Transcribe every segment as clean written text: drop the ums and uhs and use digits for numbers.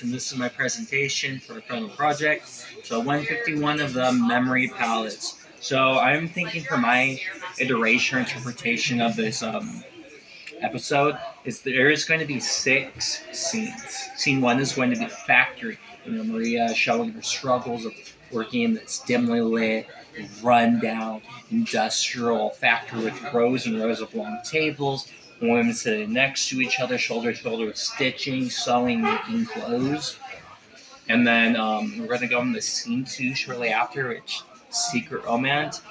And this is my presentation for a final project. So 151 of the memory palettes. So I'm thinking for my iteration or interpretation of this episode is there is going to be 6 scenes. Scene 1 is going to be the factory. Maria showing her struggles of working in this dimly lit, run-down, industrial factory with rows and rows of long tables, women sitting next to each other, shoulder to shoulder, stitching, sewing, making clothes. And then we're going to go into scene 2 shortly after, which secret romance.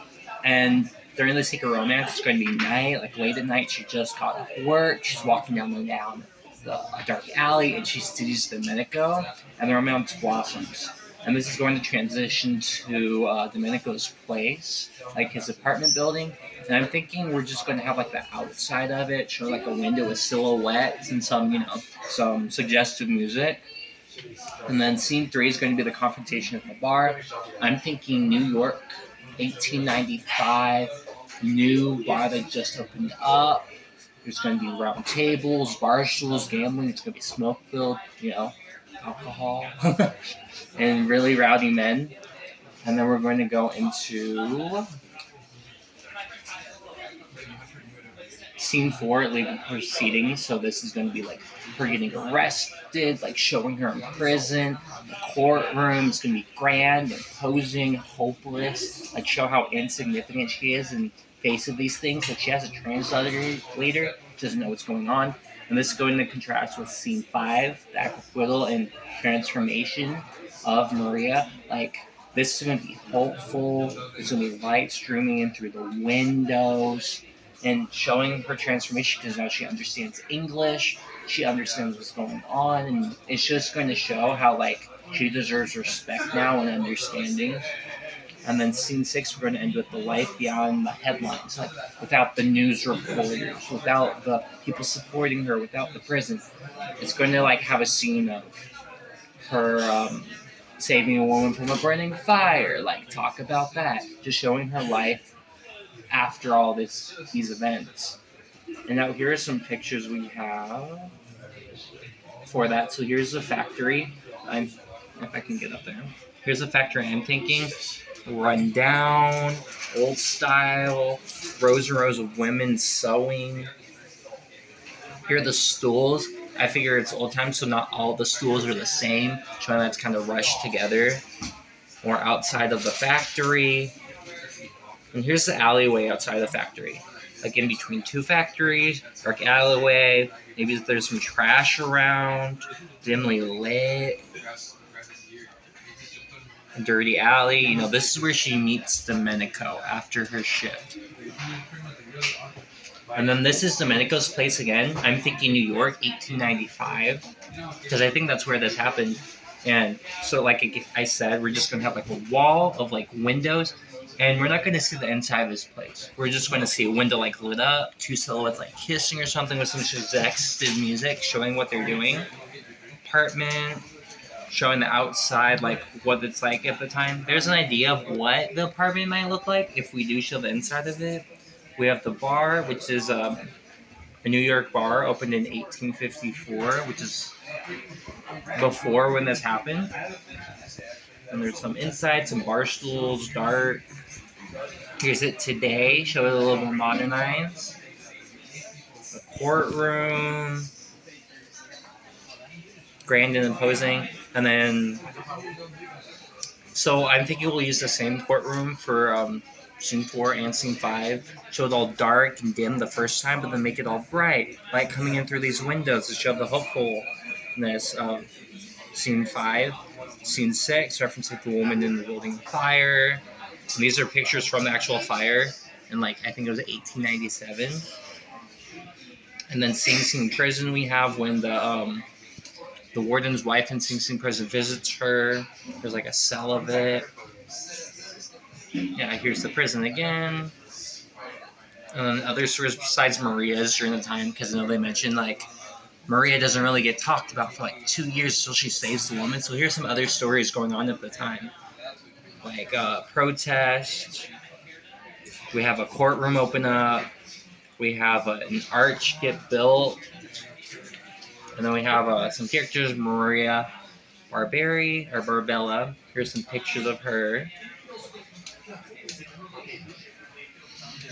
And during the secret romance, it's going to be night, like late at night. She just got off work. She's walking down the dark alley, and she sees Domenico, and the romance blossoms. And this is going to transition to Domenico's place, like his apartment building. And I'm thinking we're just going to have like the outside of it, show like a window with silhouettes and some suggestive music. And then scene 3 is going to be the confrontation at the bar. I'm thinking New York, 1895, new bar that just opened up. There's going to be round tables, bar stools, gambling. It's going to be smoke filled, alcohol, and really rowdy men. And then we're going to go into scene 4, legal proceedings. So this is going to be like her getting arrested, like showing her in prison. The courtroom is going to be grand, imposing, hopeless. Like show how insignificant she is in face of these things. Like she has a translator, doesn't know what's going on. And this is going to contrast with scene 5, the acquittal and transformation of Maria. Like this is going to be hopeful. There's going to be light streaming in through the windows and showing her transformation because now she understands English. She understands what's going on, and it's just going to show how like she deserves respect now and understanding. And then scene 6, we're going to end with the life beyond the headlines, like without the news reporters, without the people supporting her, without the prison. It's going to like have a scene of her saving a woman from a burning fire, like talk about that, just showing her life after all these events. And now here are some pictures we have for that. So here's the factory. If I can get up there. Here's the factory I'm thinking. Run down, old style, rows and rows of women sewing. Here are the stools. I figure it's old time, so not all the stools are the same, showing that it's kind of rushed together. Or outside of the factory. And here's the alleyway outside the factory. Like in between 2 factories, dark alleyway, maybe there's some trash around, dimly lit, a dirty alley. This is where she meets Domenico after her shift. And then this is Domenico's place again. I'm thinking New York, 1895, because I think that's where this happened. And so like I said, we're just going to have like a wall of like windows. And we're not going to see the inside of his place. We're just going to see a window like lit up, 2 silhouettes like kissing or something with some suggestive music showing what they're doing. Apartment, showing the outside, like what it's like at the time. There's an idea of what the apartment might look like if we do show the inside of it. We have the bar, which is a New York bar opened in 1854, which is before when this happened. And there's some inside, some bar stools, dark. Here's it today, show it a little more modernized. The courtroom, grand and imposing. And then, so I'm thinking we'll use the same courtroom for scene 4 and scene 5. Show it all dark and dim the first time, but then make it all bright. Light coming in through these windows to show the hopefulness of scene 5. Scene 6, referencing the woman in the building fire. And these are pictures from the actual fire in I think it was 1897. And then Sing Sing prison we have when the warden's wife in Sing Sing prison visits her. There's like a cell of it. Yeah, here's the prison again. And then other stories besides Maria's during the time, because they mentioned Maria doesn't really get talked about for 2 years until she saves the woman. So here's some other stories going on at the time. Like protest. We have a courtroom open up. We have an arch get built. And then we have some characters, Maria Barberi or Barbella. Here's some pictures of her.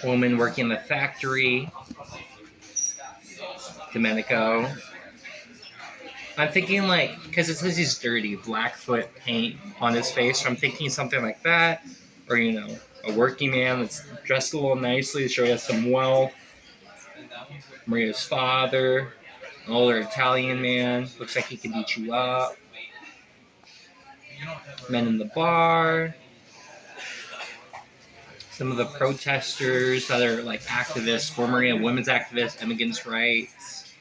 Woman working in the factory. Domenico. I'm thinking like, because it says he's dirty, Blackfoot paint on his face, so I'm thinking something like that. Or, you know, a working man that's dressed a little nicely to show he has some wealth. Maria's father, an older Italian man, looks like he could beat you up. Men in the bar. Some of the protesters that are like activists for Maria, women's activists, immigrants' rights.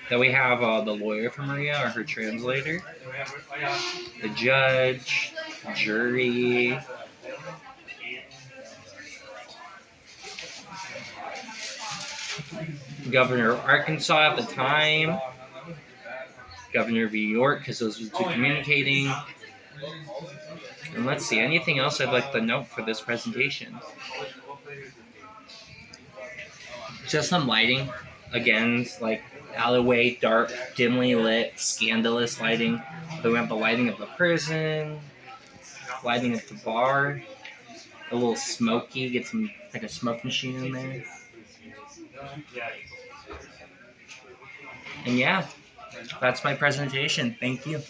Then we have the lawyer for Maria, or her translator. The judge, jury. Governor of Arkansas at the time. Governor of New York, because those were two communicating. And let's see, anything else I'd like to note for this presentation? Just some lighting. Again, like alleyway, dark, dimly lit, scandalous lighting. Then we have the lighting of the prison, lighting of the bar, a little smoky, get some like a smoke machine in there. And yeah, that's my presentation. Thank you.